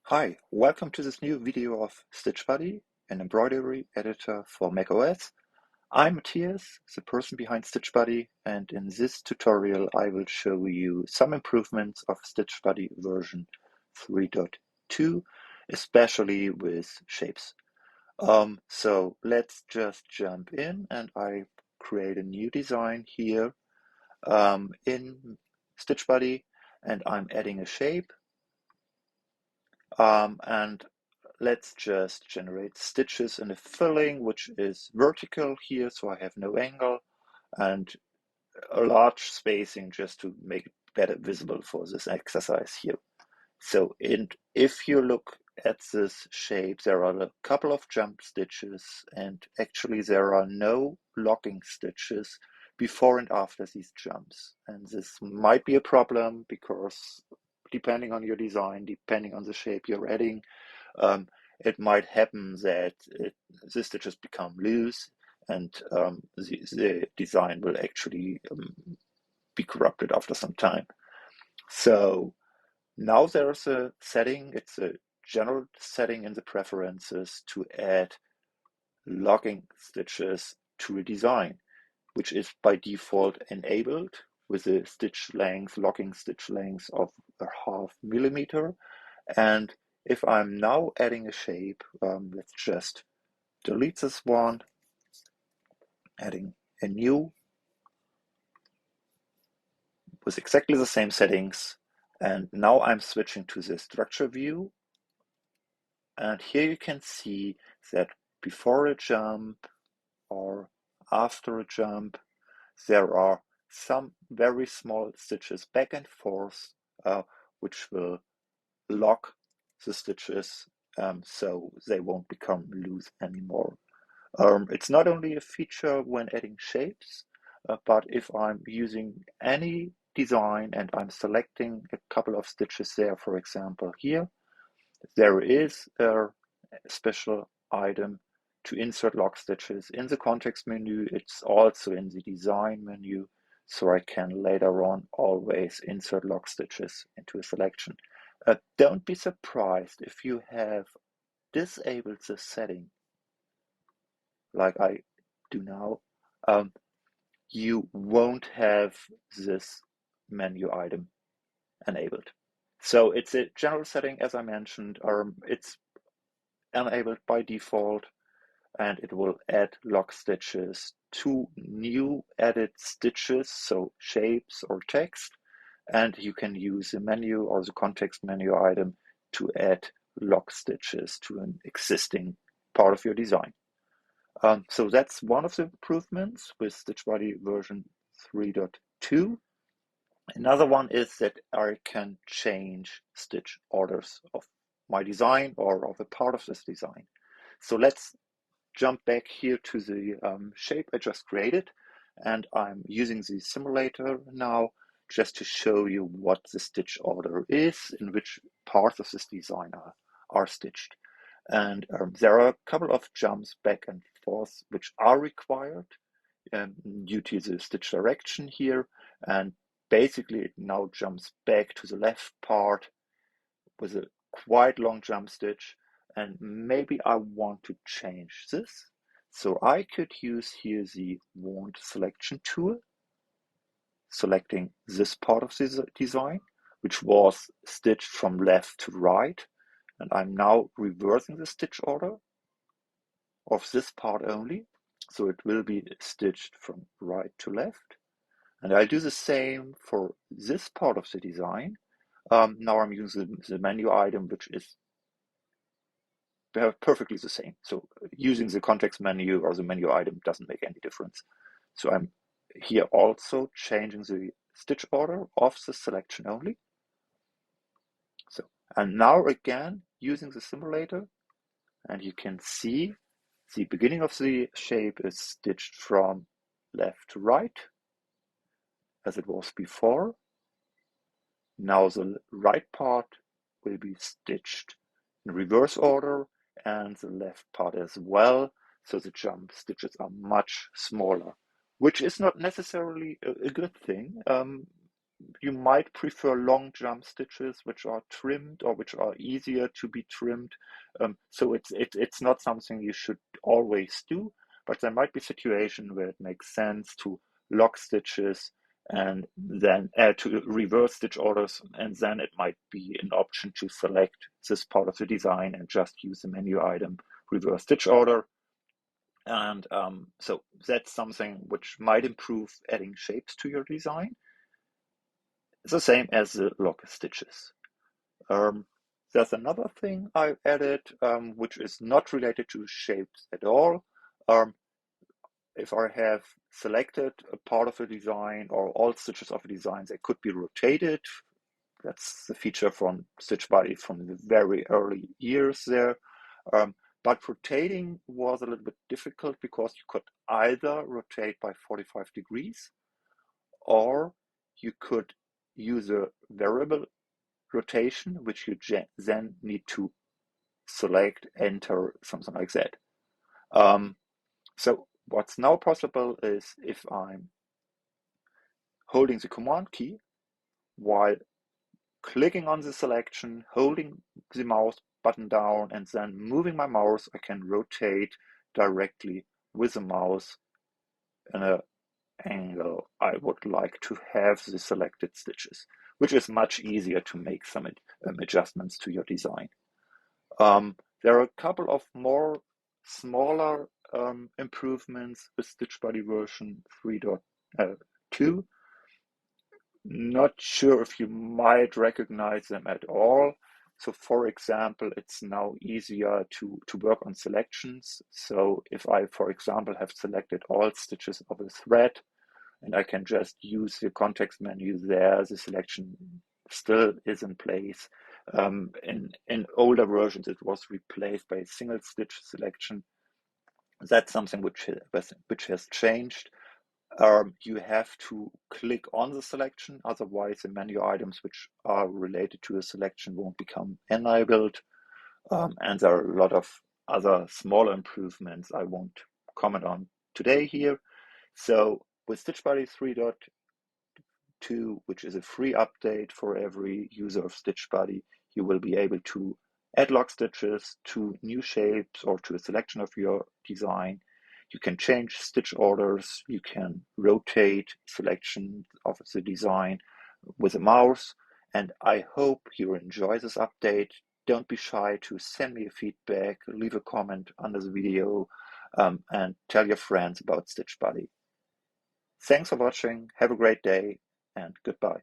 Hi, welcome to this new video of StitchBuddy, an embroidery editor for macOS. I'm Matthias, the person behind StitchBuddy, and in this tutorial I will show you some improvements of StitchBuddy version 3.2, especially with shapes. So let's just jump in and I create a new design here in StitchBuddy, and I'm adding a shape. And let's just generate stitches in a filling, which is vertical here, so I have no angle, and a large spacing just to make it better visible for this exercise here. So if you look at this shape, there are a couple of jump stitches, and actually there are no locking stitches before and after these jumps. And this might be a problem because depending on your design, depending on the shape you're adding, it might happen that the stitches become loose and the design will actually be corrupted after some time. So now there's a setting, it's a general setting in the preferences to add locking stitches to a design, which is by default enabled with a locking stitch length of 0.5 millimeter. And if I'm now adding a shape, let's just delete this one, adding a new with exactly the same settings. And now I'm switching to the structure view. And here you can see that before a jump or after a jump, there are some very small stitches back and forth, which will lock the stitches so they won't become loose anymore. It's not only a feature when adding shapes, but if I'm using any design and I'm selecting a couple of stitches there, for example, here, there is a special item to insert lock stitches in the context menu. It's also in the design menu, so I can later on always insert lock stitches into a selection. Don't be surprised if you have disabled the setting like I do now. You won't have this menu item enabled. So it's a general setting, as I mentioned. It's enabled by default, and it will add lock stitches to new added stitches, so shapes or text, and you can use the menu or the context menu item to add lock stitches to an existing part of your design. So that's one of the improvements with StitchBuddy version 3.2. Another one is that I can change stitch orders of my design or of a part of this design. So let's jump back here to the shape I just created, and I'm using the simulator now just to show you what the stitch order is, in which parts of this design are stitched. And there are a couple of jumps back and forth which are required due to the stitch direction here, and basically it now jumps back to the left part with a quite long jump stitch, and maybe I want to change this. So I could use here the wand selection tool, selecting this part of the design, which was stitched from left to right, and I'm now reversing the stitch order of this part only, so it will be stitched from right to left. And I'll do the same for this part of the design. Now I'm using the menu item, which is perfectly the same. So using the context menu or the menu item doesn't make any difference. So I'm here also changing the stitch order of the selection only. So, and now again, using the simulator, and you can see the beginning of the shape is stitched from left to right, as it was before. Now the right part will be stitched in reverse order, and the left part as well, so the jump stitches are much smaller, which is not necessarily a good thing. you might prefer long jump stitches which are trimmed or which are easier to be trimmed. So it's not something you should always do, but there might be a situation where it makes sense to lock stitches and then to reverse stitch orders, and then it might be an option to select this part of the design and just use the menu item reverse stitch order. And so that's something which might improve adding shapes to your design. It's the same as the lock stitches. There's another thing I've added, which is not related to shapes at all. If I have selected a part of a design or all stitches of a design, they could be rotated. That's the feature from StitchBuddy from the very early years there. But rotating was a little bit difficult because you could either rotate by 45 degrees or you could use a variable rotation, which you then need to select, enter, something like that. So what's now possible is if I'm holding the command key while clicking on the selection, holding the mouse button down, and then moving my mouse, I can rotate directly with the mouse in an angle I would like to have the selected stitches, which is much easier to make some adjustments to your design. There are a couple of more smaller improvements with StitchBuddy version 3.2. Not sure if you might recognize them at all. So for example, it's now easier to work on selections. So if I, for example, have selected all stitches of a thread and I can just use the context menu there, the selection still is in place. In older versions, it was replaced by a single stitch selection. That's something which has changed. You have to click on the selection, otherwise the menu items which are related to a selection won't become enabled. And there are a lot of other smaller improvements I won't comment on today here. So with StitchBuddy 3.2, which is a free update for every user of StitchBuddy, you will be able to add lock stitches to new shapes or to a selection of your design. You can change stitch orders, you can rotate selection of the design with a mouse, and I hope you enjoy this update. Don't be shy to send me a feedback, leave a comment under the video, and tell your friends about StitchBuddy. Thanks for watching, have a great day, and goodbye.